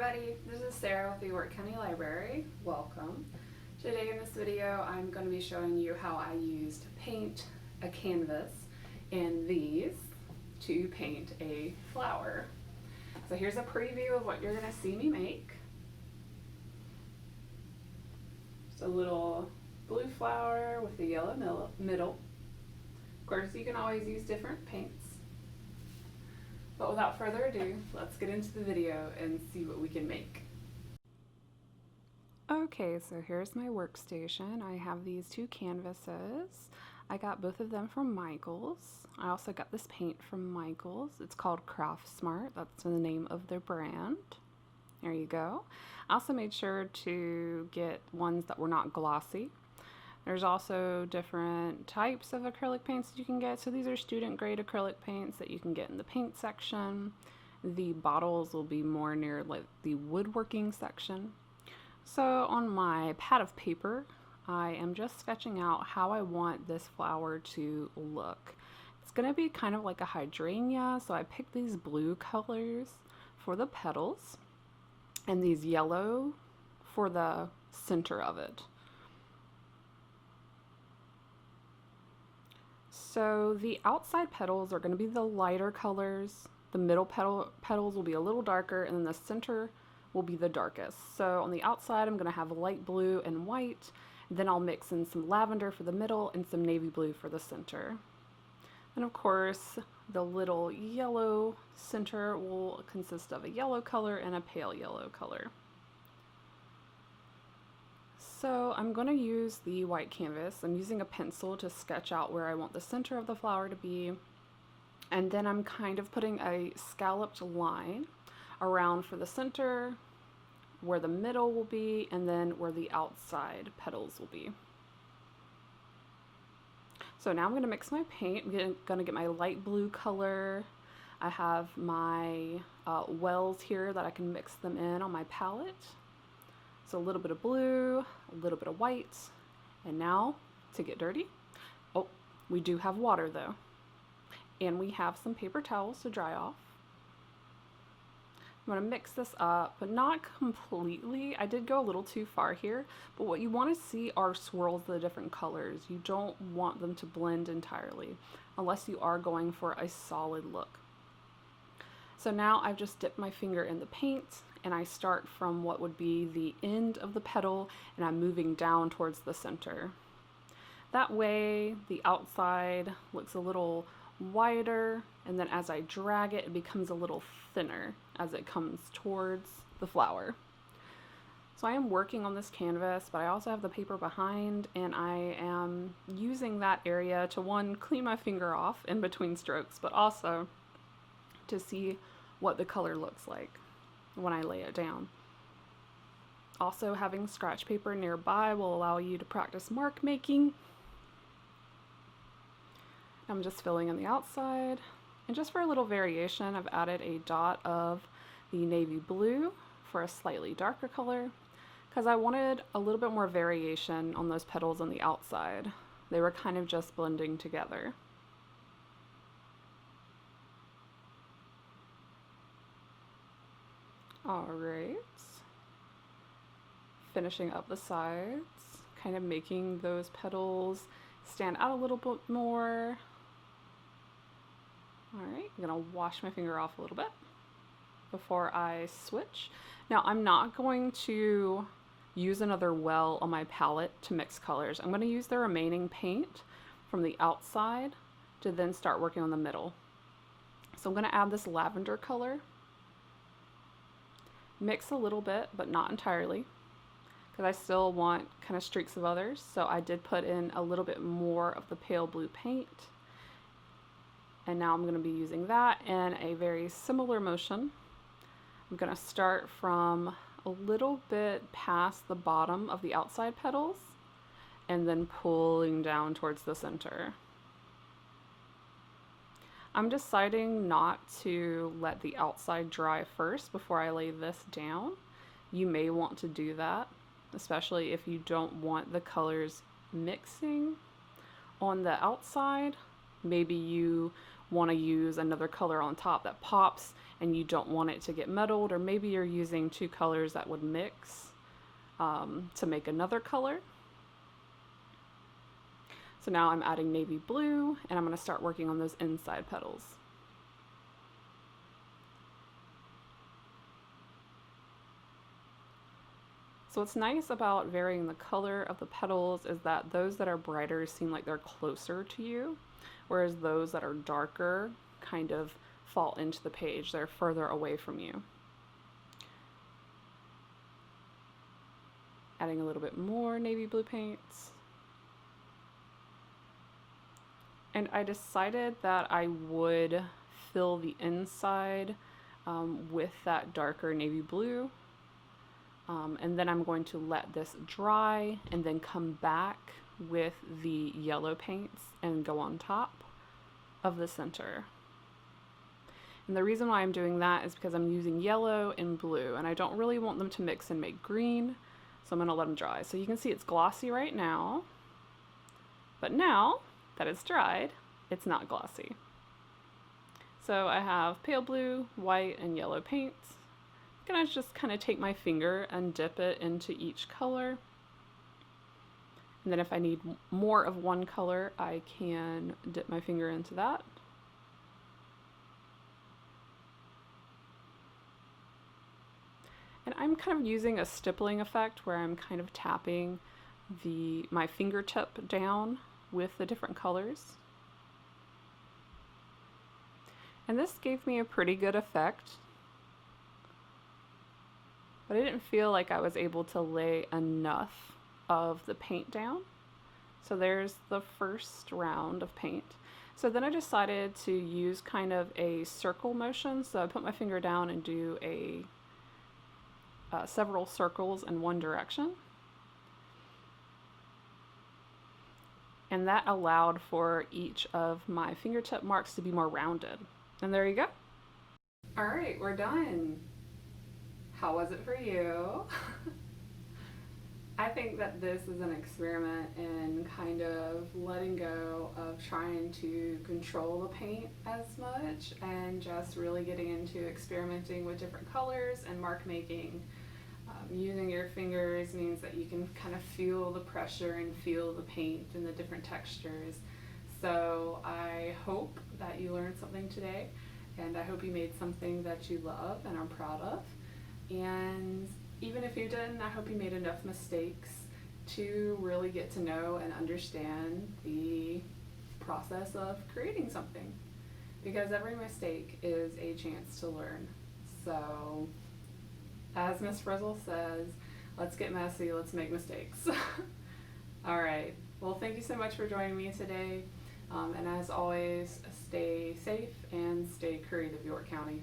everybody, this is Sarah with the York County Library. Welcome. Today in this video I'm going to be showing you how I used paint, a canvas, and these to paint a flower. So here's a preview of what you're going to see me make. It's a little blue flower with a yellow middle. Of course you can always use different paints. But without further ado, let's get into the video and see what we can make. Okay, so here's my workstation. I have these two canvases. I got both of them from Michaels. I also got this paint from Michaels. It's called Craft Smart. That's the name of their brand. There you go. I also made sure to get ones that were not glossy. There's also different types of acrylic paints that you can get. So these are student grade acrylic paints that you can get in the paint section. The bottles will be more near like the woodworking section. So on my pad of paper, I am just sketching out how I want this flower to look. It's going to be kind of like a hydrangea, so I picked these blue colors for the petals and these yellow for the center of it. So the outside petals are going to be the lighter colors, the middle petals will be a little darker, and then the center will be the darkest. So on the outside I'm going to have light blue and white, and then I'll mix in some lavender for the middle and some navy blue for the center. And of course the little yellow center will consist of a yellow color and a pale yellow color. So I'm going to use the white canvas. I'm using a pencil to sketch out where I want the center of the flower to be. And then I'm kind of putting a scalloped line around for the center, where the middle will be, and then where the outside petals will be. So now I'm going to mix my paint. I'm going to get my light blue color. I have my wells here that I can mix them in on my palette. So a little bit of blue, a little bit of white, and now to get dirty. Oh, we do have water though. And we have some paper towels to dry off. I'm going to mix this up, but not completely. I did go a little too far here, but what you want to see are swirls of the different colors. You don't want them to blend entirely, unless you are going for a solid look. So now I've just dipped my finger in the paint, and I start from what would be the end of the petal, and I'm moving down towards the center. That way the outside looks a little wider, and then as I drag it, it becomes a little thinner as it comes towards the flower. So I am working on this canvas, but I also have the paper behind, and I am using that area to, one, clean my finger off in between strokes, but also to see what the color looks like when I lay it down. Also, having scratch paper nearby will allow you to practice mark making. I'm just filling in the outside, and just for a little variation, I've added a dot of the navy blue for a slightly darker color, because I wanted a little bit more variation on those petals on the outside. They were kind of just blending together. Alright, finishing up the sides, kind of making those petals stand out a little bit more. Alright, I'm going to wash my finger off a little bit before I switch. Now I'm not going to use another well on my palette to mix colors. I'm going to use the remaining paint from the outside to then start working on the middle. So I'm going to add this lavender color. Mix a little bit, but not entirely, because I still want kind of streaks of others. So I did put in a little bit more of the pale blue paint, and now I'm going to be using that in a very similar motion. I'm going to start from a little bit past the bottom of the outside petals and then pulling down towards the center. I'm deciding not to let the outside dry first before I lay this down. You may want to do that, especially if you don't want the colors mixing on the outside. Maybe you want to use another color on top that pops and you don't want it to get muddled, or maybe you're using two colors that would mix to make another color. So now I'm adding navy blue, and I'm going to start working on those inside petals. So what's nice about varying the color of the petals is that those that are brighter seem like they're closer to you, whereas those that are darker kind of fall into the page. They're further away from you. Adding a little bit more navy blue paints. And I decided that I would fill the inside with that darker navy blue. And then I'm going to let this dry and then come back with the yellow paints and go on top of the center. And the reason why I'm doing that is because I'm using yellow and blue, and I don't really want them to mix and make green, so I'm going to let them dry. So you can see it's glossy right now, but now that it's dried, it's not glossy. So I have pale blue, white, and yellow paints. I'm going to just kind of take my finger and dip it into each color. And then if I need more of one color, I can dip my finger into that. And I'm kind of using a stippling effect where I'm kind of tapping my fingertip down with the different colors. And this gave me a pretty good effect, but I didn't feel like I was able to lay enough of the paint down. So there's the first round of paint. So then I decided to use kind of a circle motion. So I put my finger down and do several circles in one direction. And that allowed for each of my fingertip marks to be more rounded. And there you go. All right, we're done. How was it for you? I think that this is an experiment in kind of letting go of trying to control the paint as much and just really getting into experimenting with different colors and mark making. Using your fingers means that you can kind of feel the pressure and feel the paint and the different textures. So I hope that you learned something today, and I hope you made something that you love and are proud of. And even if you didn't, I hope you made enough mistakes to really get to know and understand the process of creating something, because every mistake is a chance to learn. So as Miss Frizzle says, let's get messy, let's make mistakes. All right, well, thank you so much for joining me today. And as always, stay safe and stay creative, York County.